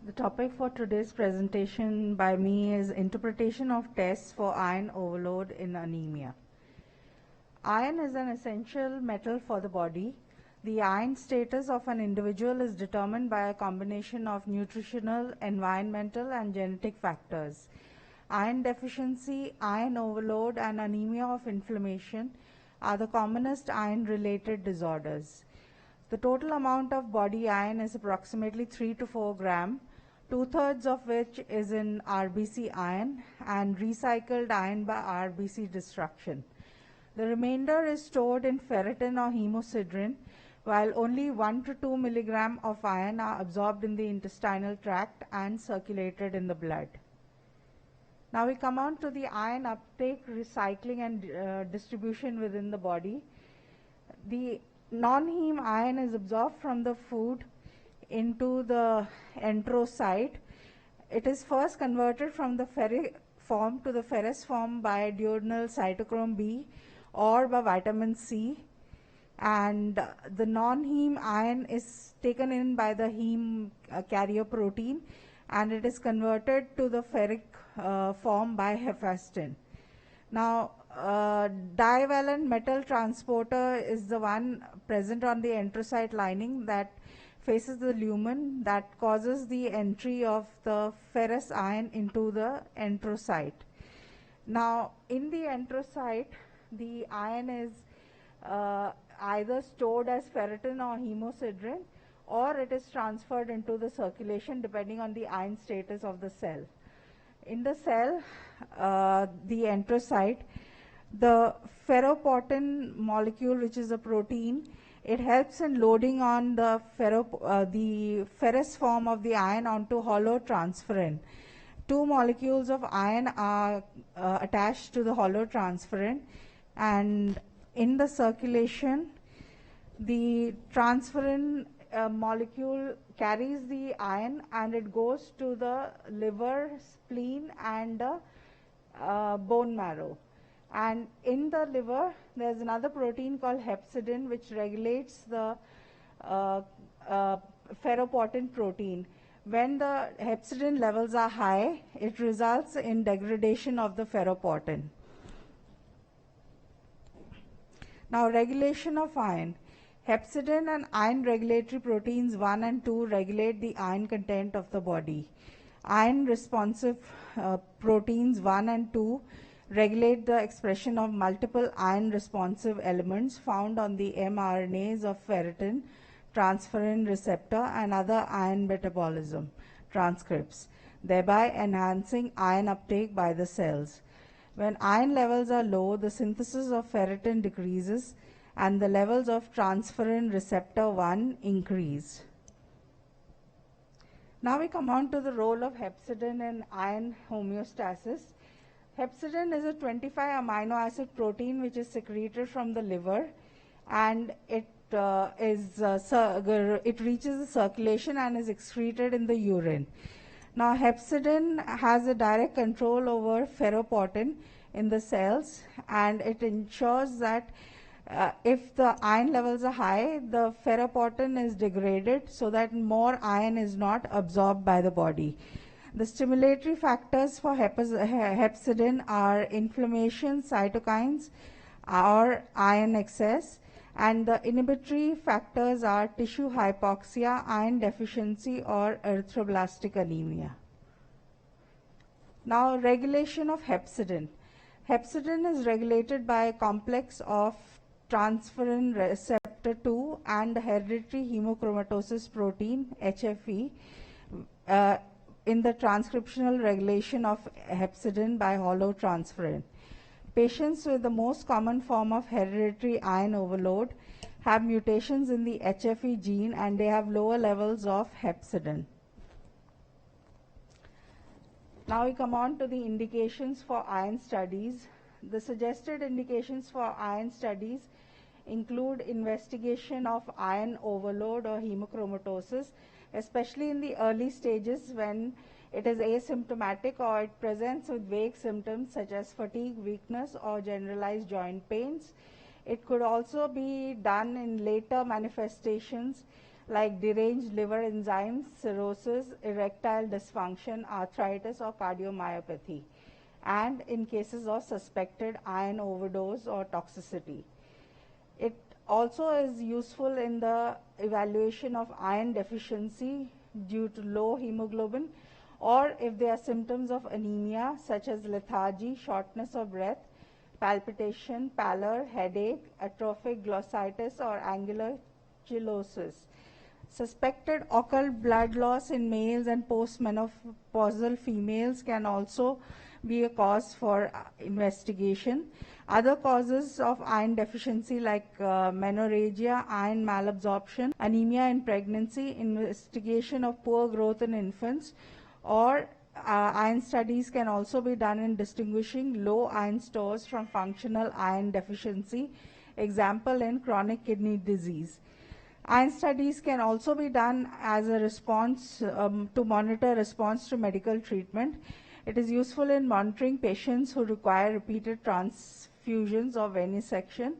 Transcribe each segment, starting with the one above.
The topic for today's presentation by me is interpretation of tests for iron overload in anemia. Iron is an essential metal for the body. The iron status of an individual is determined by a combination of nutritional, environmental, and genetic factors. Iron deficiency, iron overload, and anemia of inflammation are the commonest iron-related disorders. The total amount of body iron is approximately 3 to 4 gram, two-thirds of which is in RBC iron and recycled iron by RBC destruction. The remainder is stored in ferritin or hemosiderin, while only 1 to 2 milligram of iron are absorbed in the intestinal tract and circulated in the blood. Now we come on to the iron uptake, recycling, and distribution within the body. The non-heme iron is absorbed from the food into the enterocyte. It is first converted from the ferric form to the ferrous form by duodenal cytochrome B or by vitamin C, and the non-heme iron is taken in by the heme carrier protein, and it is converted to the ferric form by hephaestin. Now, divalent metal transporter is the one present on the enterocyte lining that faces the lumen, that causes the entry of the ferrous iron into the enterocyte. Now, in the enterocyte, the iron is either stored as ferritin or hemosiderin, or it is transferred into the circulation depending on the iron status of the cell. In the cell, the enterocyte, the ferroportin molecule, which is a protein, it helps in loading on the ferrous form of the iron onto hollow transferrin. Two molecules of iron are attached to the hollow transferrin, and in the circulation, the transferrin molecule carries the iron and it goes to the liver, spleen, and bone marrow. And in the liver, there's another protein called hepcidin, which regulates the ferroportin protein. When the hepcidin levels are high, it results in degradation of the ferroportin. Now, regulation of iron. Hepcidin and iron regulatory proteins 1 and 2 regulate the iron content of the body. Iron responsive proteins 1 and 2 regulate the expression of multiple iron responsive elements found on the mRNAs of ferritin, transferrin receptor, and other iron metabolism transcripts, thereby enhancing iron uptake by the cells. When iron levels are low, the synthesis of ferritin decreases and the levels of transferrin receptor 1 increase. Now we come on to the role of hepcidin in iron homeostasis. Hepcidin is a 25 amino acid protein which is secreted from the liver, and it reaches the circulation and is excreted in the urine. Now, hepcidin has a direct control over ferroportin in the cells, and it ensures that if the iron levels are high, the ferroportin is degraded so that more iron is not absorbed by the body. The stimulatory factors for hepcidin are inflammation, cytokines, or iron excess, and the inhibitory factors are tissue hypoxia, iron deficiency, or erythroblastic anemia. Now, regulation of hepcidin. Hepcidin is regulated by a complex of transferrin receptor 2 and hereditary hemochromatosis protein, HFE, in the transcriptional regulation of hepcidin by hollow transferrin. Patients with the most common form of hereditary iron overload have mutations in the HFE gene, and they have lower levels of hepcidin. Now we come on to the indications for iron studies. The suggested indications for iron studies include investigation of iron overload or hemochromatosis, especially in the early stages when it is asymptomatic or it presents with vague symptoms such as fatigue, weakness, or generalized joint pains. It could also be done in later manifestations like deranged liver enzymes, cirrhosis, erectile dysfunction, arthritis, or cardiomyopathy, and in cases of suspected iron overdose or toxicity. It also is useful in the evaluation of iron deficiency due to low hemoglobin, or if there are symptoms of anemia such as lethargy, shortness of breath, palpitation, pallor, headache, atrophic glossitis, or angular cheilosis. Suspected occult blood loss in males and postmenopausal females can also be a cause for investigation. Other causes of iron deficiency like menorrhagia, iron malabsorption, anemia in pregnancy, investigation of poor growth in infants, or iron studies can also be done in distinguishing low iron stores from functional iron deficiency, example in chronic kidney disease. Iron studies can also be done as a response to monitor response to medical treatment. It is useful in monitoring patients who require repeated transfusions or venesection.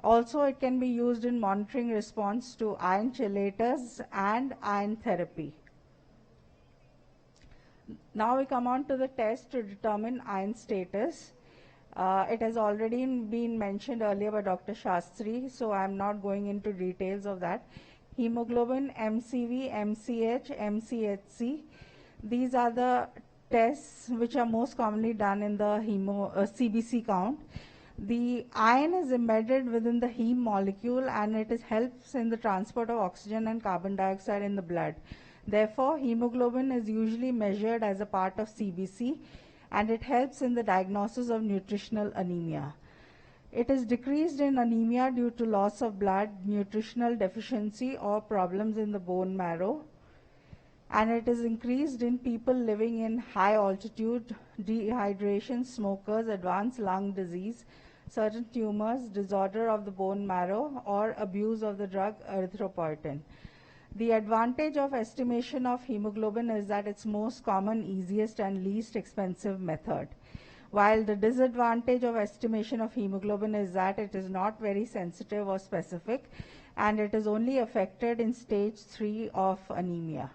Also, it can be used in monitoring response to iron chelators and iron therapy. Now we come on to the test to determine iron status. It has already been mentioned earlier by Dr. Shastri, so I'm not going into details of that. Hemoglobin, MCV, MCH, MCHC. These are the tests which are most commonly done in the CBC count. The iron is embedded within the heme molecule, and it helps in the transport of oxygen and carbon dioxide in the blood. Therefore, hemoglobin is usually measured as a part of CBC, and it helps in the diagnosis of nutritional anemia. It is decreased in anemia due to loss of blood, nutritional deficiency, or problems in the bone marrow. And it is increased in people living in high altitude, dehydration, smokers, advanced lung disease, certain tumors, disorder of the bone marrow, or abuse of the drug erythropoietin. The advantage of estimation of hemoglobin is that it's most common, easiest, and least expensive method. While the disadvantage of estimation of hemoglobin is that it is not very sensitive or specific, and it is only affected in stage 3 of anemia.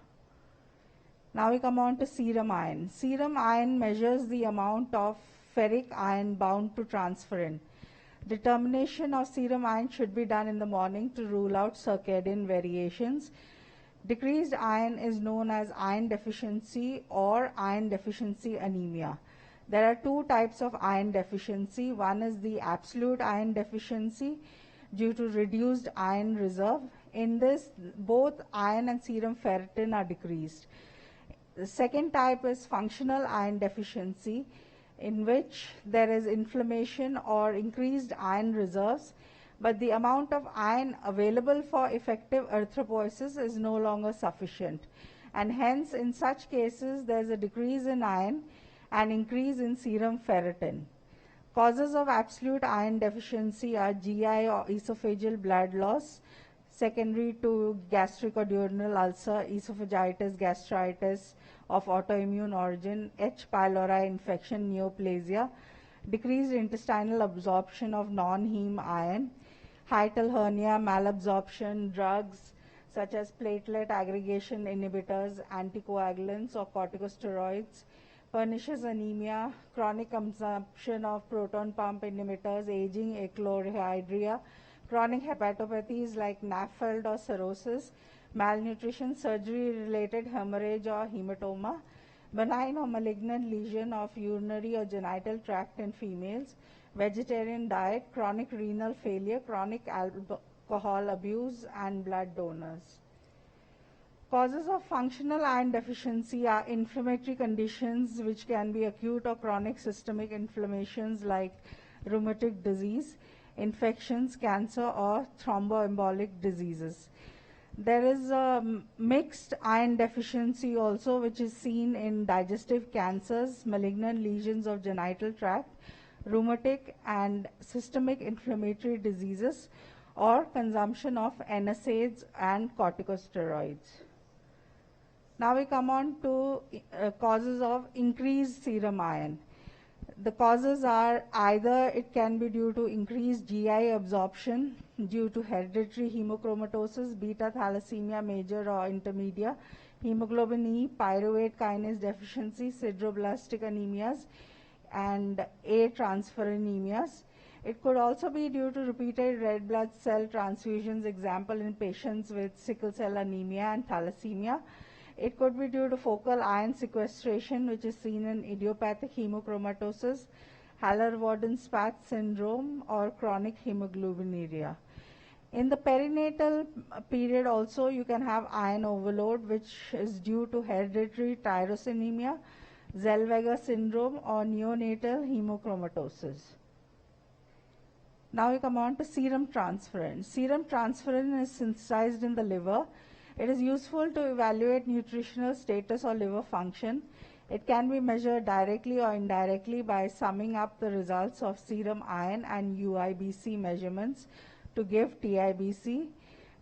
Now we come on to serum iron. Serum iron measures the amount of ferric iron bound to transferrin. Determination of serum iron should be done in the morning to rule out circadian variations. Decreased iron is known as iron deficiency or iron deficiency anemia. There are two types of iron deficiency. One is the absolute iron deficiency due to reduced iron reserve. In this, both iron and serum ferritin are decreased. The second type is functional iron deficiency, in which there is inflammation or increased iron reserves, but the amount of iron available for effective erythropoiesis is no longer sufficient, and hence in such cases there is a decrease in iron and increase in serum ferritin. Causes of absolute iron deficiency are GI or esophageal blood loss, secondary to gastric or duodenal ulcer, esophagitis, gastritis of autoimmune origin, H. pylori infection, neoplasia, decreased intestinal absorption of non-heme iron, hiatal hernia, malabsorption, drugs such as platelet aggregation inhibitors, anticoagulants, or corticosteroids, pernicious anemia, chronic consumption of proton pump inhibitors, aging, achlorhydria, chronic hepatopathies like NAFLD or cirrhosis, malnutrition, surgery-related hemorrhage or hematoma, benign or malignant lesion of urinary or genital tract in females, vegetarian diet, chronic renal failure, chronic alcohol abuse, and blood donors. Causes of functional iron deficiency are inflammatory conditions which can be acute or chronic systemic inflammations like rheumatic disease, infections, cancer, or thromboembolic diseases. There is a mixed iron deficiency also, which is seen in digestive cancers, malignant lesions of genital tract, rheumatic and systemic inflammatory diseases, or consumption of NSAIDs and corticosteroids. Now we come on to causes of increased serum iron. The causes are either it can be due to increased GI absorption due to hereditary hemochromatosis, beta thalassemia major or intermedia, hemoglobin E, pyruvate kinase deficiency, sideroblastic anemias, and A transferanemias. It could also be due to repeated red blood cell transfusions, example in patients with sickle cell anemia and thalassemia. It could be due to focal iron sequestration, which is seen in idiopathic hemochromatosis, Haller-Waldenspach syndrome, or chronic hemoglobinuria. In the perinatal period also, you can have iron overload, which is due to hereditary tyrosinemia, Zellweger syndrome, or neonatal hemochromatosis. Now we come on to serum transferrin. Serum transferrin is synthesized in the liver. It is useful to evaluate nutritional status or liver function. It can be measured directly or indirectly by summing up the results of serum iron and UIBC measurements to give TIBC.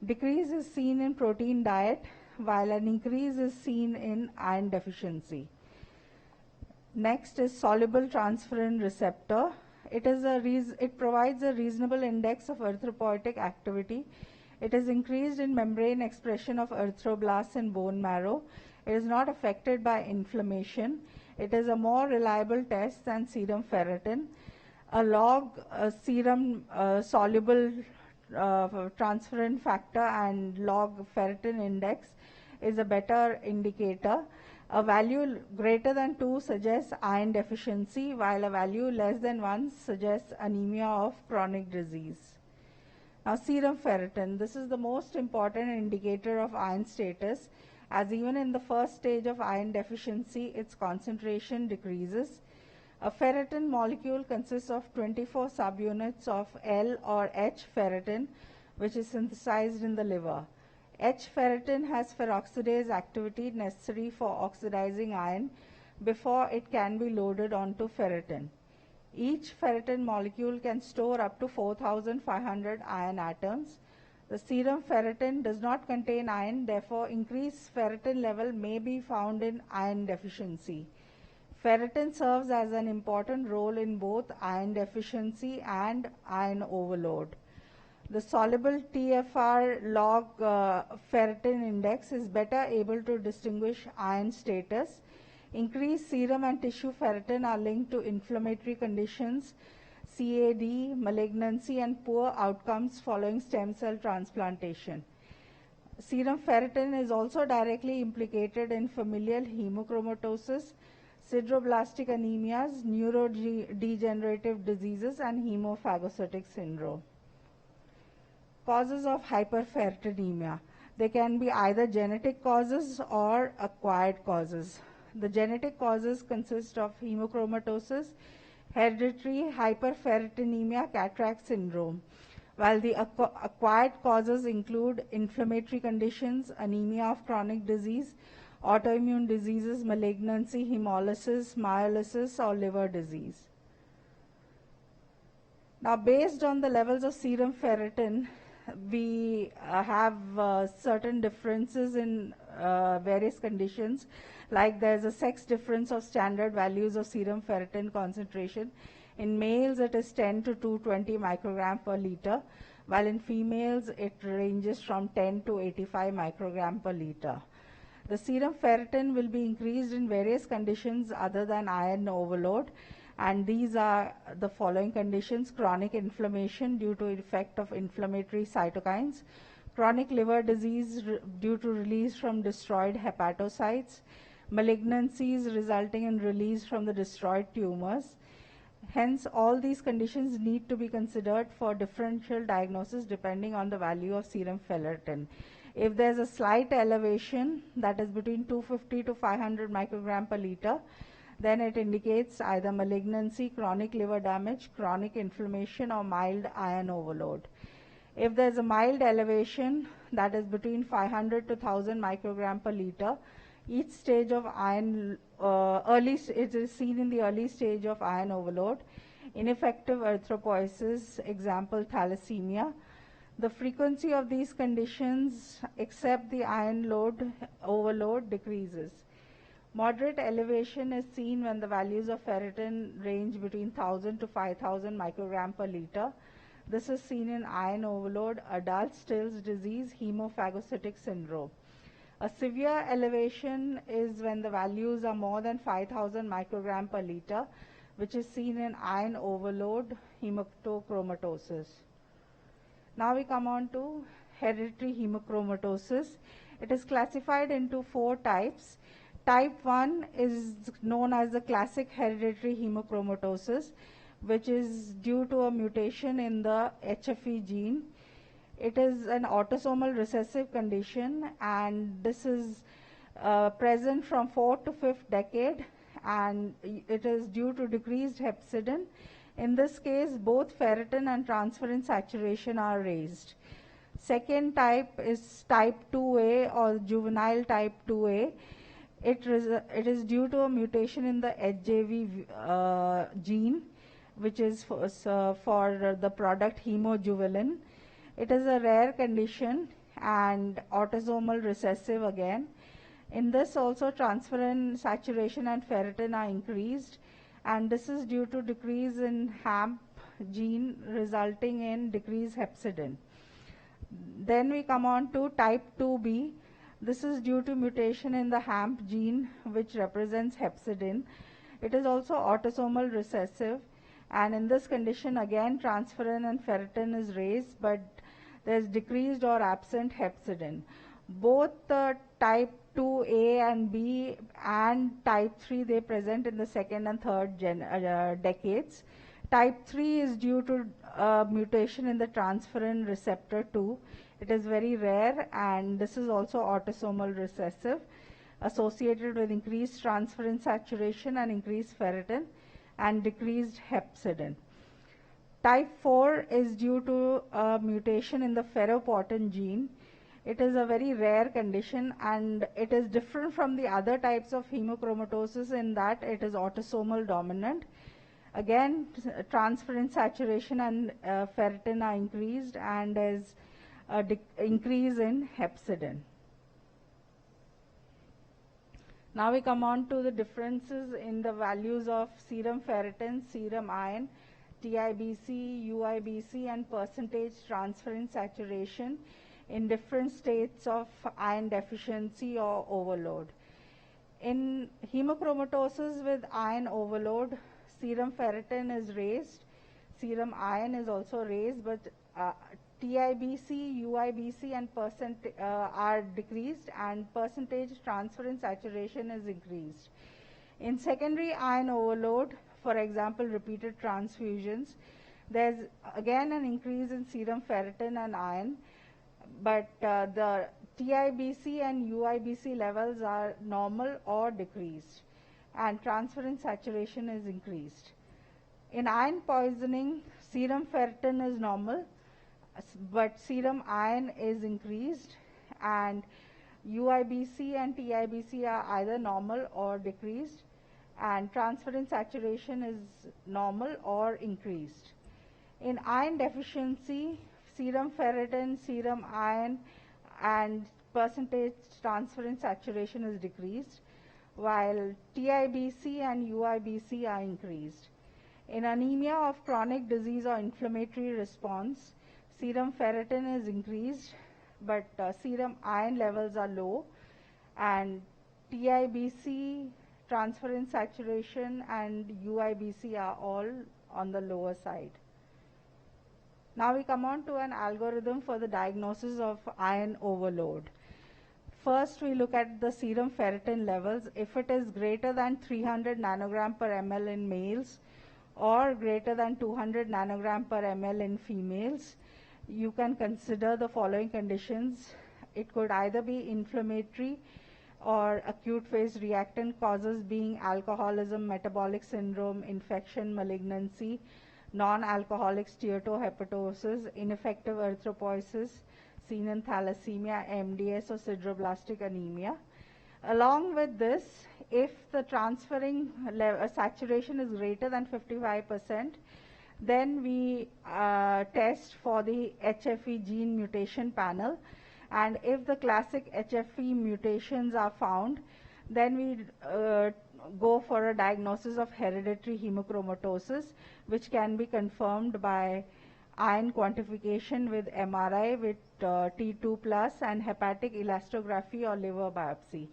Decrease is seen in protein diet, while an increase is seen in iron deficiency. Next is soluble transferrin receptor. It provides a reasonable index of erythropoietic activity. It is increased in membrane expression of erythroblasts in bone marrow. It is not affected by inflammation. It is a more reliable test than serum ferritin. A log serum soluble transferrin factor and log ferritin index is a better indicator. A value greater than 2 suggests iron deficiency, while a value less than 1 suggests anemia of chronic disease. Now, serum ferritin. This is the most important indicator of iron status, as even in the first stage of iron deficiency, its concentration decreases. A ferritin molecule consists of 24 subunits of L or H ferritin, which is synthesized in the liver. H ferritin has peroxidase activity necessary for oxidizing iron before it can be loaded onto ferritin. Each ferritin molecule can store up to 4,500 iron atoms. The serum ferritin does not contain iron, therefore increased ferritin level may be found in iron deficiency. Ferritin serves as an important role in both iron deficiency and iron overload. The soluble TFR log ferritin index is better able to distinguish iron status. Increased serum and tissue ferritin are linked to inflammatory conditions, CAD, malignancy, and poor outcomes following stem cell transplantation. Serum ferritin is also directly implicated in familial hemochromatosis, sideroblastic anemias, neurodegenerative diseases, and hemophagocytic syndrome. Causes of hyperferritinemia. They can be either genetic causes or acquired causes. The genetic causes consist of hemochromatosis, hereditary hyperferritinemia, cataract syndrome, while the acquired causes include inflammatory conditions, anemia of chronic disease, autoimmune diseases, malignancy, hemolysis, myolysis, or liver disease. Now, based on the levels of serum ferritin, we have certain differences in various conditions, like there's a sex difference of standard values of serum ferritin concentration. In males, it is 10 to 220 microgram per liter, while in females, it ranges from 10 to 85 microgram per liter. The serum ferritin will be increased in various conditions other than iron overload, and these are the following conditions: chronic inflammation due to effect of inflammatory cytokines, chronic liver disease due to release from destroyed hepatocytes, malignancies resulting in release from the destroyed tumors. Hence, all these conditions need to be considered for differential diagnosis depending on the value of serum ferritin. If there's a slight elevation, that is between 250 to 500 microgram per liter, then it indicates either malignancy, chronic liver damage, chronic inflammation, or mild iron overload. If there's a mild elevation, that is between 500 to 1000 microgram per liter, each stage of iron, it is seen in the early stage of iron overload, ineffective erythropoiesis, example thalassemia. The frequency of these conditions, except the iron overload, decreases. Moderate elevation is seen when the values of ferritin range between 1000 to 5000 microgram per liter. This is seen in iron overload, adult Still's disease, hemophagocytic syndrome. A severe elevation is when the values are more than 5000 microgram per liter, which is seen in iron overload, hematochromatosis. Now we come on to hereditary hemochromatosis. It is classified into 4 types. Type 1 is known as the classic hereditary hemochromatosis, which is due to a mutation in the HFE gene. It is an autosomal recessive condition, and this is present from 4th to 5th decade, and it is due to decreased hepcidin. In this case, both ferritin and transferrin saturation are raised. Second type is type 2A or juvenile type 2A. It is due to a mutation in the HJV gene, which is for the product hemojuvelin. It is a rare condition and autosomal recessive again. In this also, transferrin saturation and ferritin are increased, and this is due to decrease in HAMP gene resulting in decreased hepcidin. Then we come on to type 2B. This is due to mutation in the HAMP gene, which represents hepcidin. It is also autosomal recessive, and in this condition again transferrin and ferritin is raised, but there is decreased or absent hepcidin. Both type 2A and B and type 3, they present in the second and third decades. Type 3 is due to mutation in the transferrin receptor 2. It is very rare, and this is also autosomal recessive, associated with increased transferrin saturation and increased ferritin and decreased hepcidin. Type 4 is due to a mutation in the ferroportin gene. It is a very rare condition, and it is different from the other types of hemochromatosis in that it is autosomal dominant. Again, transferrin saturation and ferritin are increased, and there is an increase in hepcidin. Now we come on to the differences in the values of serum ferritin, serum iron, TIBC, UIBC, and percentage transferrin saturation in different states of iron deficiency or overload. In hemochromatosis with iron overload, serum ferritin is raised, serum iron is also raised, but TIBC, UIBC, and are decreased, and percentage transferrin saturation is increased. In secondary iron overload, for example, repeated transfusions, there's again an increase in serum ferritin and iron, but the TIBC and UIBC levels are normal or decreased, and transferrin saturation is increased. In iron poisoning, serum ferritin is normal, but serum iron is increased, and UIBC and TIBC are either normal or decreased, and transferrin saturation is normal or increased. In iron deficiency, serum ferritin, serum iron, and percentage transferrin saturation is decreased, while TIBC and UIBC are increased. In anemia of chronic disease or inflammatory response, serum ferritin is increased, but serum iron levels are low, and TIBC, transferrin saturation, and UIBC are all on the lower side. Now we come on to an algorithm for the diagnosis of iron overload. First, we look at the serum ferritin levels. If it is greater than 300 nanogram per ml in males or greater than 200 nanogram per ml in females, you can consider the following conditions. It could either be inflammatory or acute phase reactant causes being alcoholism, metabolic syndrome, infection, malignancy, non-alcoholic steatohepatosis, ineffective erythropoiesis, seen in thalassemia, MDS, or sideroblastic anemia. Along with this, if the transferring saturation is greater than 55%, then we test for the HFE gene mutation panel, and if the classic HFE mutations are found, Then we go for a diagnosis of hereditary hemochromatosis, which can be confirmed by iron quantification with MRI with T2 plus and hepatic elastography or liver biopsy.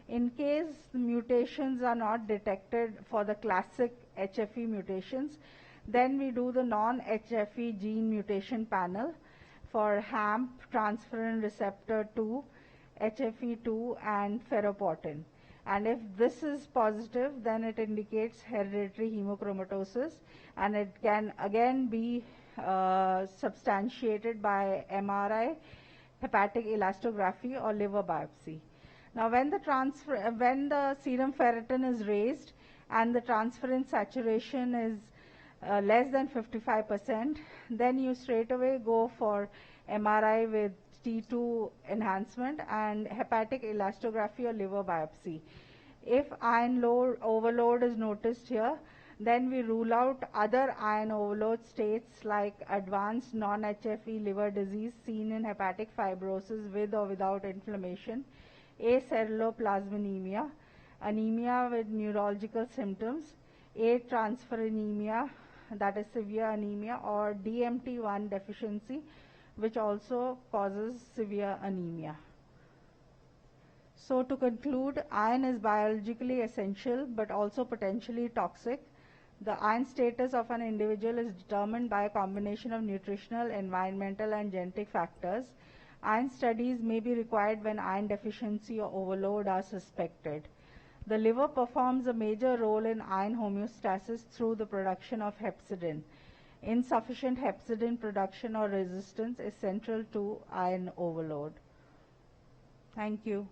In case mutations are not detected for the classic HFE mutations, then we do the non-HFE gene mutation panel for HAMP, transferrin receptor 2, HFE2 and ferroportin. And if this is positive, then it indicates hereditary hemochromatosis, and it can again be substantiated by MRI, hepatic elastography or liver biopsy. Now when the serum ferritin is raised and the transferrin saturation is less than 55%, then you straight away go for MRI with T2 enhancement and hepatic elastography or liver biopsy. If iron overload is noticed here, then we rule out other iron overload states like advanced non-HFE liver disease seen in hepatic fibrosis with or without inflammation, aceruloplasminemia, anemia with neurological symptoms, atransferrinemia, that is severe anemia, or DMT1 deficiency, which also causes severe anemia. So to conclude, iron is biologically essential but also potentially toxic. The iron status of an individual is determined by a combination of nutritional, environmental and genetic factors. Iron studies may be required when iron deficiency or overload are suspected. The liver performs a major role in iron homeostasis through the production of hepcidin. Insufficient hepcidin production or resistance is central to iron overload. Thank you.